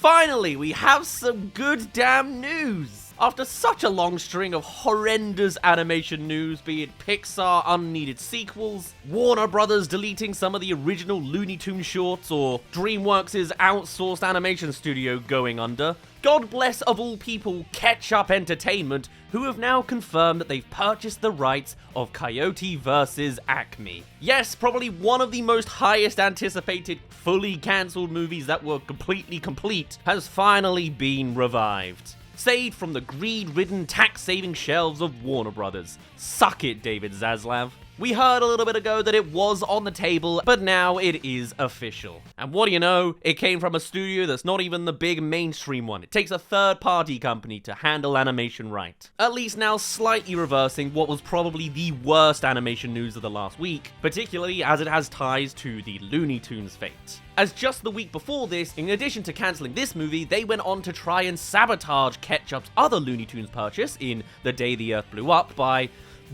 Finally, we have some good damn news! After such a long string of horrendous animation news, be it Pixar unneeded sequels, Warner Brothers deleting some of the original Looney Tunes shorts, or DreamWorks' outsourced animation studio going under, God bless of all people Ketchup Entertainment, who have now confirmed that they've purchased the rights of Coyote vs. Acme. Yes, probably one of the most highest anticipated, fully cancelled movies that were completely complete has finally been revived. Saved from the greed-ridden, tax-saving shelves of Warner Brothers. Suck it, David Zaslav. We heard a little bit ago that it was on the table, but now it is official. And what do you know? It came from a studio that's not even the big mainstream one. It takes a third-party company to handle animation right. At least now slightly reversing what was probably the worst animation news of the last week, particularly as it has ties to the Looney Tunes fate. As just the week before this, in addition to cancelling this movie, they went on to try and sabotage Ketchup's other Looney Tunes purchase in The Day the Earth Blew Up by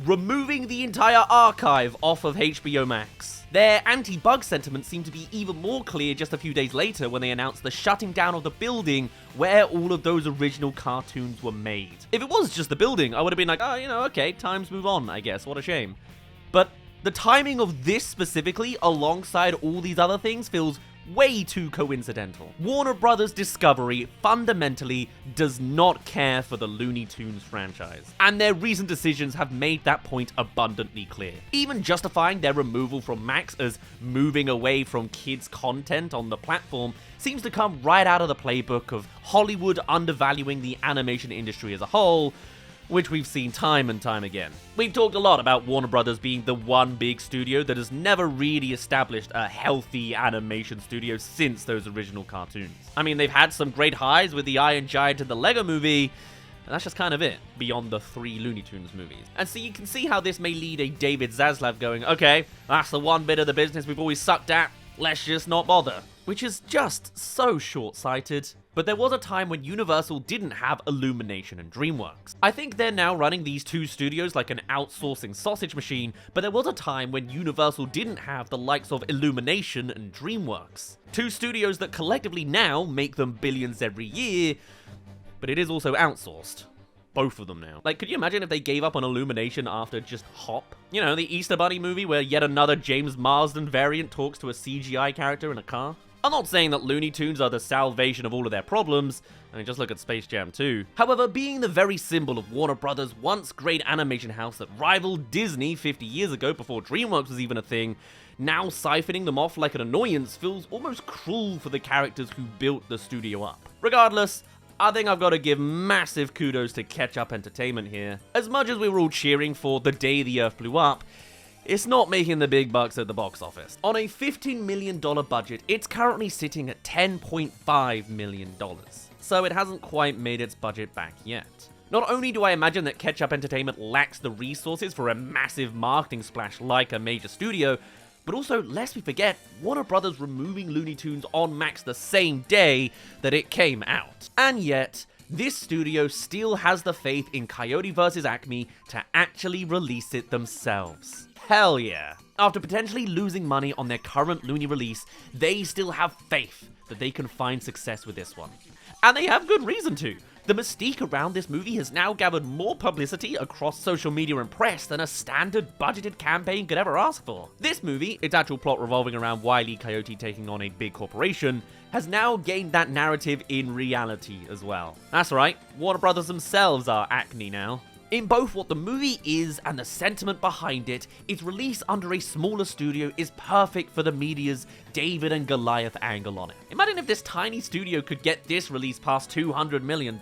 removing the entire archive off of HBO Max. Their anti-bug sentiment seemed to be even more clear just a few days later when they announced the shutting down of the building where all of those original cartoons were made. If it was just the building, I would have been like, oh, okay, times move on, I guess, what a shame. But the timing of this specifically, alongside all these other things, feels way too coincidental. Warner Brothers Discovery fundamentally does not care for the Looney Tunes franchise, and their recent decisions have made that point abundantly clear. Even justifying their removal from Max as moving away from kids' content on the platform seems to come right out of the playbook of Hollywood undervaluing the animation industry as a whole, which we've seen time and time again. We've talked a lot about Warner Brothers being the one big studio that has never really established a healthy animation studio since those original cartoons. I mean, they've had some great highs with the Iron Giant and the Lego Movie, and that's just kind of it, beyond the 3 Looney Tunes movies. And so you can see how this may lead a David Zaslav going, okay, that's the one bit of the business we've always sucked at, let's just not bother. Which is just so short-sighted. But there was a time when Universal didn't have Illumination and DreamWorks. I think they're now running these two studios like an outsourcing sausage machine, but there was a time when Universal didn't have the likes of Illumination and DreamWorks. Two studios that collectively now make them billions every year, but it is also outsourced. Both of them now. Like, could you imagine if they gave up on Illumination after just Hop? You know, the Easter Bunny movie where yet another James Marsden variant talks to a CGI character in a car? I'm not saying that Looney Tunes are the salvation of all of their problems. I mean, just look at Space Jam 2. However, being the very symbol of Warner Brothers' once great animation house that rivaled Disney 50 years ago before DreamWorks was even a thing, now siphoning them off like an annoyance feels almost cruel for the characters who built the studio up. Regardless, I think I've got to give massive kudos to Ketchup Entertainment here. As much as we were all cheering for The Day the Earth Blew Up, it's not making the big bucks at the box office. On a $15 million budget, it's currently sitting at $10.5 million. So it hasn't quite made its budget back yet. Not only do I imagine that Ketchup Entertainment lacks the resources for a massive marketing splash like a major studio, but also, lest we forget, Warner Brothers removing Looney Tunes on Max the same day that it came out. And yet, this studio still has the faith in Coyote vs. Acme to actually release it themselves. Hell yeah. After potentially losing money on their current Looney release, they still have faith that they can find success with this one. And they have good reason to. The mystique around this movie has now gathered more publicity across social media and press than a standard budgeted campaign could ever ask for. This movie, its actual plot revolving around Wile E. Coyote taking on a big corporation, has now gained that narrative in reality as well. That's right, Warner Brothers themselves are Acme now. In both what the movie is and the sentiment behind it, its release under a smaller studio is perfect for the media's David and Goliath angle on it. Imagine if this tiny studio could get this release past $200 million.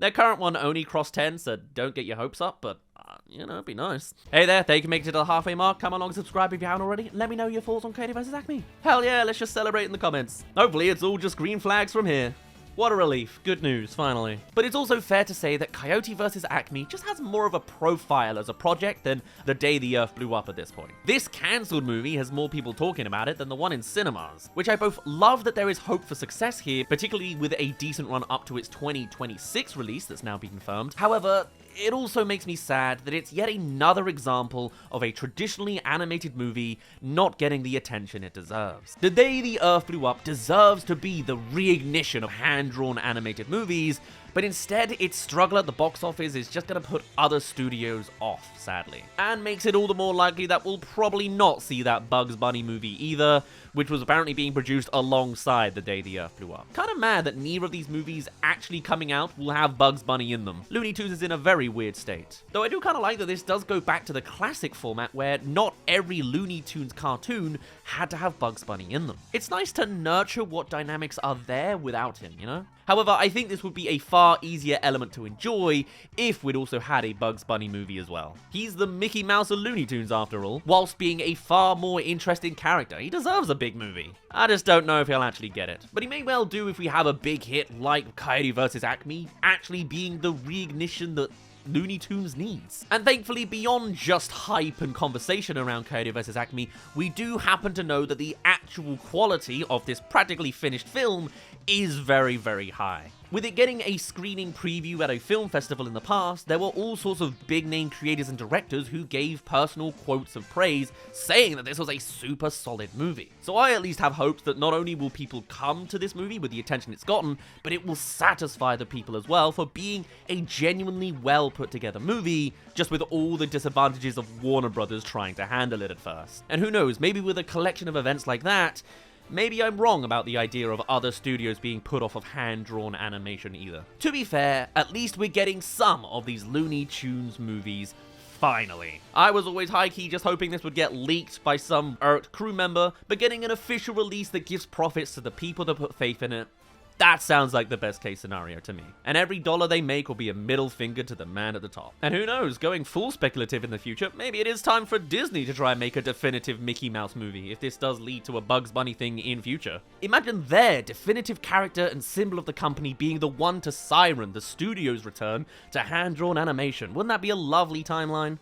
Their current one only crossed 10, so don't get your hopes up, but you know, it'd be nice. Hey there, they can make it to the halfway mark. Come along and subscribe if you haven't already. Let me know your thoughts on Coyote vs. Acme. Hell yeah, let's just celebrate in the comments. Hopefully it's all just green flags from here. What a relief. Good news, finally. But it's also fair to say that Coyote vs. Acme just has more of a profile as a project than The Day the Earth Blew Up at this point. This cancelled movie has more people talking about it than the one in cinemas, which I both love that there is hope for success here, particularly with a decent run up to its 2026 release that's now been confirmed. However, it also makes me sad that it's yet another example of a traditionally animated movie not getting the attention it deserves. The Day the Earth Blew Up deserves to be the reignition of hand-drawn animated movies, but instead its struggle at the box office is just gonna put other studios off, sadly. And makes it all the more likely that we'll probably not see that Bugs Bunny movie either, which was apparently being produced alongside The Day the Earth Blew Up. Kinda mad that neither of these movies actually coming out will have Bugs Bunny in them. Looney Tunes is in a very weird state. Though I do kinda like that this does go back to the classic format where not every Looney Tunes cartoon had to have Bugs Bunny in them. It's nice to nurture what dynamics are there without him, you know? However, I think this would be a far easier element to enjoy if we'd also had a Bugs Bunny movie as well. He's the Mickey Mouse of Looney Tunes after all, whilst being a far more interesting character. He deserves a big movie. I just don't know if he'll actually get it. But he may well do if we have a big hit like Coyote vs. Acme, actually being the reignition that Looney Tunes needs. And thankfully, beyond just hype and conversation around Coyote vs. Acme, we do happen to know that the actual quality of this practically finished film is very, very high. With it getting a screening preview at a film festival in the past, there were all sorts of big-name creators and directors who gave personal quotes of praise, saying that this was a super solid movie. So I at least have hopes that not only will people come to this movie with the attention it's gotten, but it will satisfy the people as well for being a genuinely well put together movie, just with all the disadvantages of Warner Brothers trying to handle it at first. And who knows, maybe with a collection of events like that, maybe I'm wrong about the idea of other studios being put off of hand-drawn animation either. To be fair, at least we're getting some of these Looney Tunes movies finally. I was always high-key just hoping this would get leaked by some irked crew member, but getting an official release that gives profits to the people that put faith in it, that sounds like the best case scenario to me. And every dollar they make will be a middle finger to the man at the top. And who knows, going full speculative in the future, maybe it is time for Disney to try and make a definitive Mickey Mouse movie if this does lead to a Bugs Bunny thing in future. Imagine their definitive character and symbol of the company being the one to siren the studio's return to hand-drawn animation. Wouldn't that be a lovely timeline?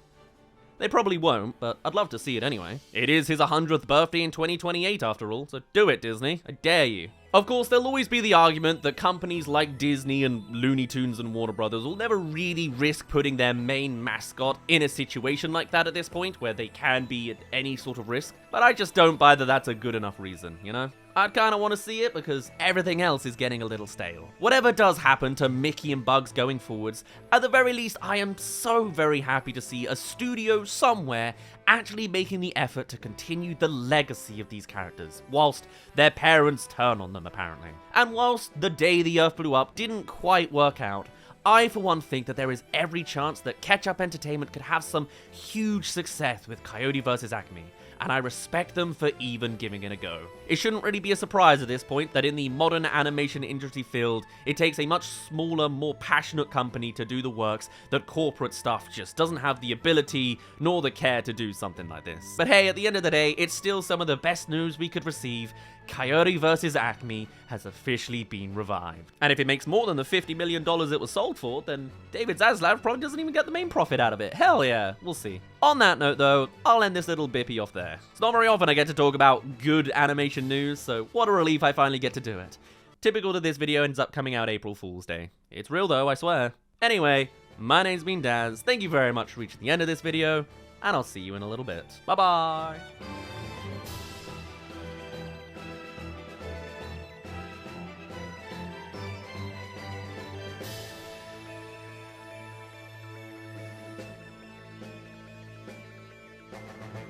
They probably won't, but I'd love to see it anyway. It is his 100th birthday in 2028 after all, so do it, Disney. I dare you. Of course, there'll always be the argument that companies like Disney and Looney Tunes and Warner Brothers will never really risk putting their main mascot in a situation like that at this point, where they can be at any sort of risk. But I just don't buy that that's a good enough reason, you know? I'd kind of want to see it because everything else is getting a little stale. Whatever does happen to Mickey and Bugs going forwards, at the very least, I am so very happy to see a studio somewhere actually making the effort to continue the legacy of these characters, whilst their parents turn on them, apparently. And whilst The Day the Earth Blew Up didn't quite work out, I, for one, think that there is every chance that Ketchup Entertainment could have some huge success with Coyote vs. Acme, and I respect them for even giving it a go. It shouldn't really be a surprise at this point that in the modern animation industry field, it takes a much smaller, more passionate company to do the works that corporate stuff just doesn't have the ability nor the care to do something like this. But hey, at the end of the day, it's still some of the best news we could receive. Coyote vs. Acme has officially been revived. And if it makes more than the $50 million it was sold for, then David Zaslav probably doesn't even get the main profit out of it. Hell yeah, we'll see. On that note though, I'll end this little bippy off there. It's not very often I get to talk about good animation news, so what a relief I finally get to do it. Typical that this video ends up coming out April Fool's Day. It's real though, I swear. Anyway, my name's been Daz, thank you very much for reaching the end of this video, and I'll see you in a little bit. Bye bye!